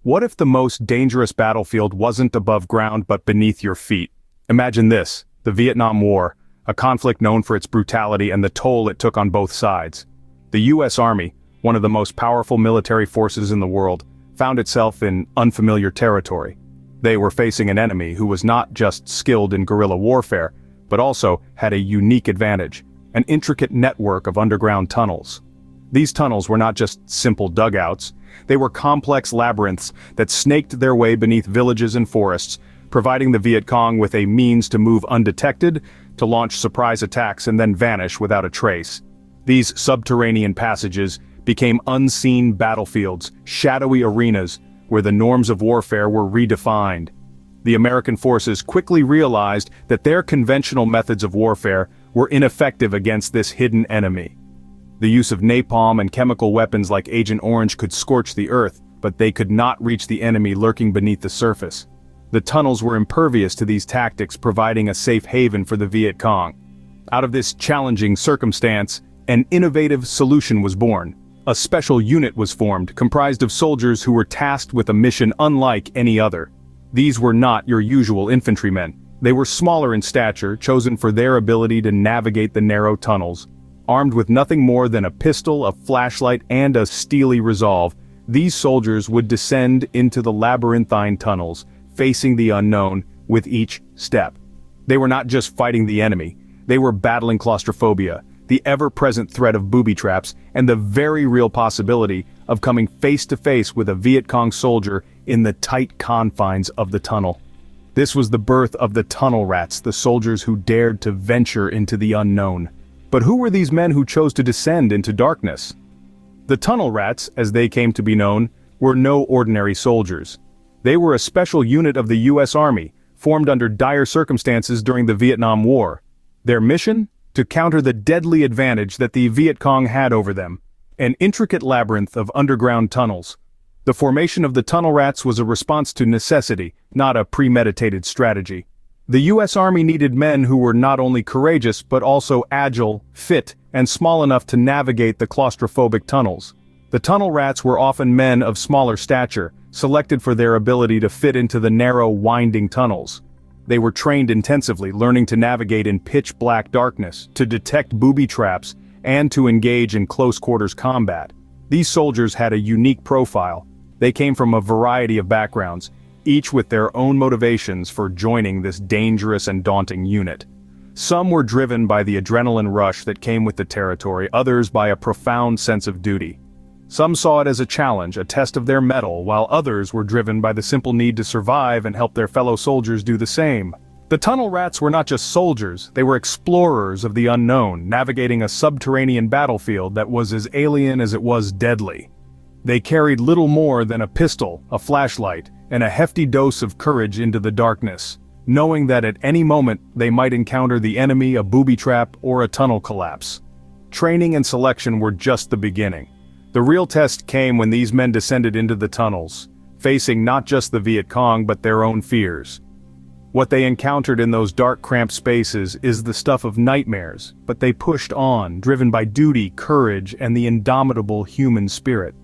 What if the most dangerous battlefield wasn't above ground but beneath your feet? Imagine this, the Vietnam War, a conflict known for its brutality and the toll it took on both sides. The U.S. Army, one of the most powerful military forces in the world, found itself in unfamiliar territory. They were facing an enemy who was not just skilled in guerrilla warfare, but also had a unique advantage, an intricate network of underground tunnels. These tunnels were not just simple dugouts, they were complex labyrinths that snaked their way beneath villages and forests, providing the Viet Cong with a means to move undetected, to launch surprise attacks and then vanish without a trace. These subterranean passages became unseen battlefields, shadowy arenas, where the norms of warfare were redefined. The American forces quickly realized that their conventional methods of warfare were ineffective against this hidden enemy. The use of napalm and chemical weapons like Agent Orange could scorch the earth, but they could not reach the enemy lurking beneath the surface. The tunnels were impervious to these tactics, providing a safe haven for the Viet Cong. Out of this challenging circumstance, an innovative solution was born. A special unit was formed, comprised of soldiers who were tasked with a mission unlike any other. These were not your usual infantrymen. They were smaller in stature, chosen for their ability to navigate the narrow tunnels. Armed with nothing more than a pistol, a flashlight, and a steely resolve, these soldiers would descend into the labyrinthine tunnels, facing the unknown with each step. They were not just fighting the enemy, they were battling claustrophobia, the ever-present threat of booby traps, and the very real possibility of coming face-to-face with a Viet Cong soldier in the tight confines of the tunnel. This was the birth of the tunnel rats, the soldiers who dared to venture into the unknown. But who were these men who chose to descend into darkness? The tunnel rats, as they came to be known, were no ordinary soldiers. They were a special unit of the U.S. Army, formed under dire circumstances during the Vietnam War. Their mission? To counter the deadly advantage that the Viet Cong had over them, an intricate labyrinth of underground tunnels. The formation of the tunnel rats was a response to necessity, not a premeditated strategy. The U.S. Army needed men who were not only courageous but also agile, fit, and small enough to navigate the claustrophobic tunnels. The tunnel rats were often men of smaller stature, selected for their ability to fit into the narrow, winding tunnels. They were trained intensively, learning to navigate in pitch-black darkness, to detect booby traps, and to engage in close-quarters combat. These soldiers had a unique profile. They came from a variety of backgrounds, each with their own motivations for joining this dangerous and daunting unit. Some were driven by the adrenaline rush that came with the territory, others by a profound sense of duty. Some saw it as a challenge, a test of their mettle, while others were driven by the simple need to survive and help their fellow soldiers do the same. The tunnel rats were not just soldiers, they were explorers of the unknown, navigating a subterranean battlefield that was as alien as it was deadly. They carried little more than a pistol, a flashlight, and a hefty dose of courage into the darkness, knowing that at any moment they might encounter the enemy, a booby trap, or a tunnel collapse. Training and selection were just the beginning. The real test came when these men descended into the tunnels, facing not just the Viet Cong but their own fears. What they encountered in those dark, cramped spaces is the stuff of nightmares, but they pushed on, driven by duty, courage, and the indomitable human spirit.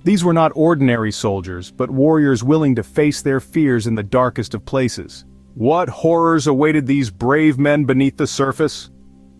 These were not ordinary soldiers, but warriors willing to face their fears in the darkest of places. What horrors awaited these brave men beneath the surface?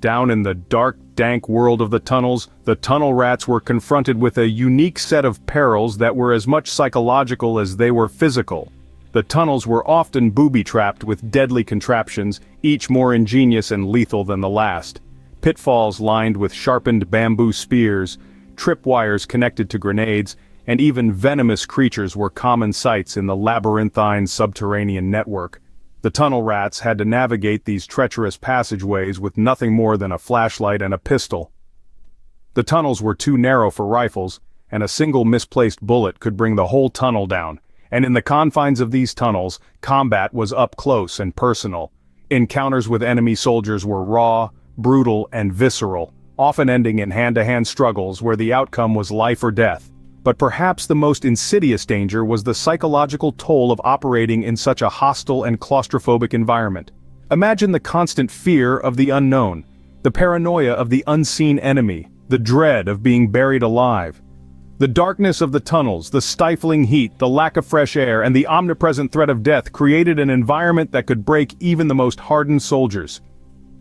Down in the dark, dank world of the tunnels, the tunnel rats were confronted with a unique set of perils that were as much psychological as they were physical. The tunnels were often booby-trapped with deadly contraptions, each more ingenious and lethal than the last. Pitfalls lined with sharpened bamboo spears, tripwires connected to grenades, and even venomous creatures were common sights in the labyrinthine subterranean network. The tunnel rats had to navigate these treacherous passageways with nothing more than a flashlight and a pistol. The tunnels were too narrow for rifles, and a single misplaced bullet could bring the whole tunnel down. And in the confines of these tunnels, combat was up close and personal. Encounters with enemy soldiers were raw, brutal, and visceral, often ending in hand-to-hand struggles where the outcome was life or death. But perhaps the most insidious danger was the psychological toll of operating in such a hostile and claustrophobic environment. Imagine the constant fear of the unknown, the paranoia of the unseen enemy, the dread of being buried alive. The darkness of the tunnels, the stifling heat, the lack of fresh air, and the omnipresent threat of death created an environment that could break even the most hardened soldiers.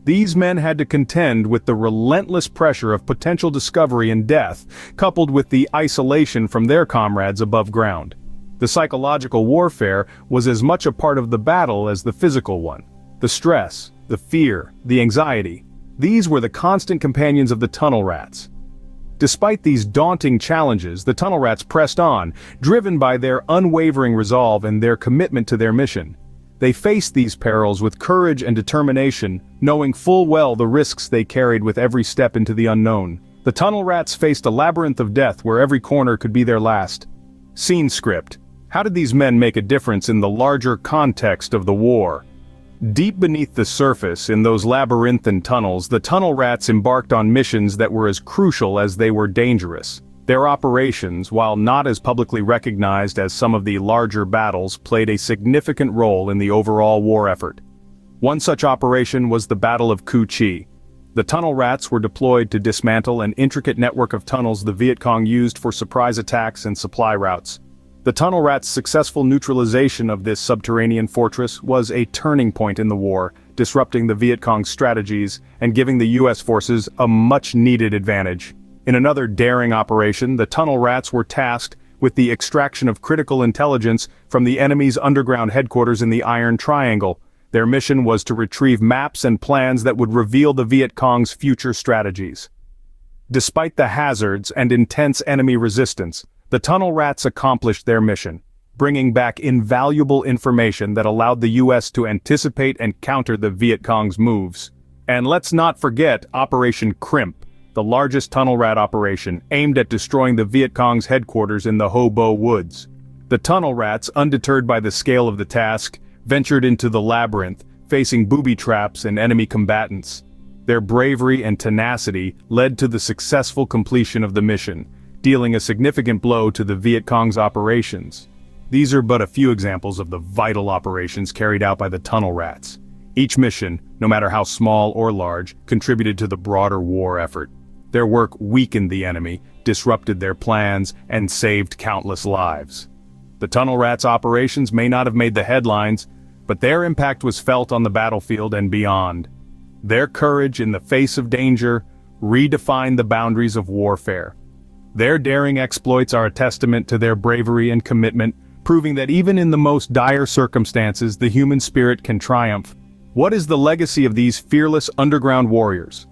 These men had to contend with the relentless pressure of potential discovery and death, coupled with the isolation from their comrades above ground. The psychological warfare was as much a part of the battle as the physical one. The stress, the fear, the anxiety. These were the constant companions of the tunnel rats. Despite these daunting challenges, the tunnel rats pressed on, driven by their unwavering resolve and their commitment to their mission. They faced these perils with courage and determination, knowing full well the risks they carried with every step into the unknown. The tunnel rats faced a labyrinth of death where every corner could be their last. Scene script. How did these men make a difference in the larger context of the war? Deep beneath the surface, in those labyrinthine tunnels, the tunnel rats embarked on missions that were as crucial as they were dangerous. Their operations, while not as publicly recognized as some of the larger battles, played a significant role in the overall war effort. One such operation was the Battle of Cu Chi. The tunnel rats were deployed to dismantle an intricate network of tunnels the Viet Cong used for surprise attacks and supply routes. The tunnel rats' successful neutralization of this subterranean fortress was a turning point in the war, disrupting the Viet Cong's strategies and giving the US forces a much-needed advantage. In another daring operation, the tunnel rats were tasked with the extraction of critical intelligence from the enemy's underground headquarters in the Iron Triangle. Their mission was to retrieve maps and plans that would reveal the Viet Cong's future strategies. Despite the hazards and intense enemy resistance, the tunnel rats accomplished their mission, bringing back invaluable information that allowed the US to anticipate and counter the Viet Cong's moves. And let's not forget Operation Crimp, the largest tunnel rat operation aimed at destroying the Viet Cong's headquarters in the Ho Bo Woods. The tunnel rats, undeterred by the scale of the task, ventured into the labyrinth, facing booby traps and enemy combatants. Their bravery and tenacity led to the successful completion of the mission, dealing a significant blow to the Viet Cong's operations. These are but a few examples of the vital operations carried out by the tunnel rats. Each mission, no matter how small or large, contributed to the broader war effort. Their work weakened the enemy, disrupted their plans, and saved countless lives. The tunnel rats' operations may not have made the headlines, but their impact was felt on the battlefield and beyond. Their courage in the face of danger redefined the boundaries of warfare. Their daring exploits are a testament to their bravery and commitment, proving that even in the most dire circumstances, the human spirit can triumph. What is the legacy of these fearless underground warriors?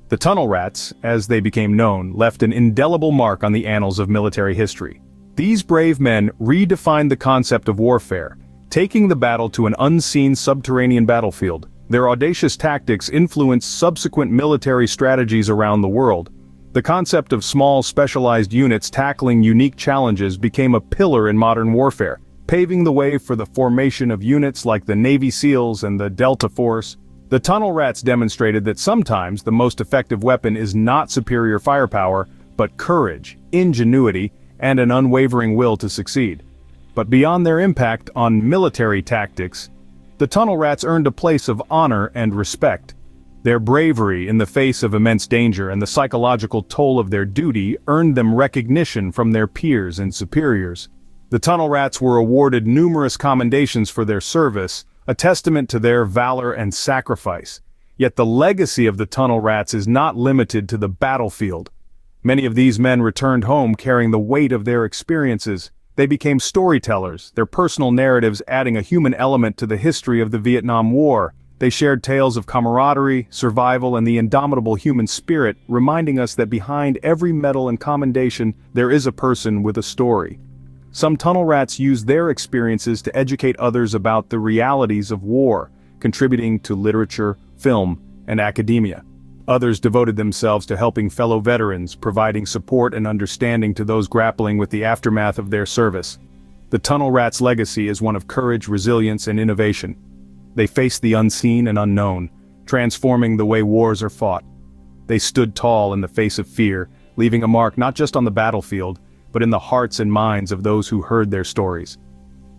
The tunnel rats, as they became known, left an indelible mark on the annals of military history. These brave men redefined the concept of warfare, taking the battle to an unseen subterranean battlefield. Their audacious tactics influenced subsequent military strategies around the world. The concept of small specialized units tackling unique challenges became a pillar in modern warfare, paving the way for the formation of units like the Navy SEALs and the Delta Force. The tunnel rats demonstrated that sometimes the most effective weapon is not superior firepower, but courage, ingenuity, and an unwavering will to succeed. But beyond their impact on military tactics, the tunnel rats earned a place of honor and respect. Their bravery in the face of immense danger and the psychological toll of their duty earned them recognition from their peers and superiors. The tunnel rats were awarded numerous commendations for their service, a testament to their valor and sacrifice. Yet the legacy of the tunnel rats is not limited to the battlefield. Many of these men returned home carrying the weight of their experiences. They became storytellers, their personal narratives adding a human element to the history of the Vietnam War. They shared tales of camaraderie, survival, and the indomitable human spirit, reminding us that behind every medal and commendation, there is a person with a story. Some tunnel rats used their experiences to educate others about the realities of war, contributing to literature, film, and academia. Others devoted themselves to helping fellow veterans, providing support and understanding to those grappling with the aftermath of their service. The tunnel rats' legacy is one of courage, resilience, and innovation. They faced the unseen and unknown, transforming the way wars are fought. They stood tall in the face of fear, leaving a mark not just on the battlefield, but in the hearts and minds of those who heard their stories.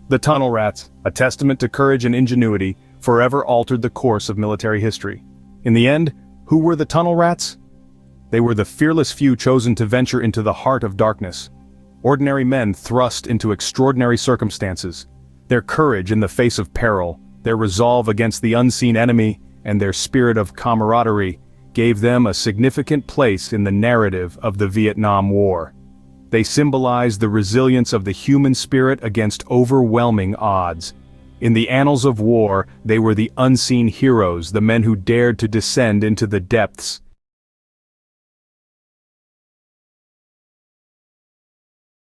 The tunnel rats, a testament to courage and ingenuity, forever altered the course of military history. In the end, who were the tunnel rats? They were the fearless few chosen to venture into the heart of darkness. ordinary men thrust into extraordinary circumstances. Their courage in the face of peril, their resolve against the unseen enemy, and their spirit of camaraderie gave them a significant place in the narrative of the Vietnam War. They symbolized the resilience of the human spirit against overwhelming odds. In the annals of war, they were the unseen heroes, the men who dared to descend into the depths,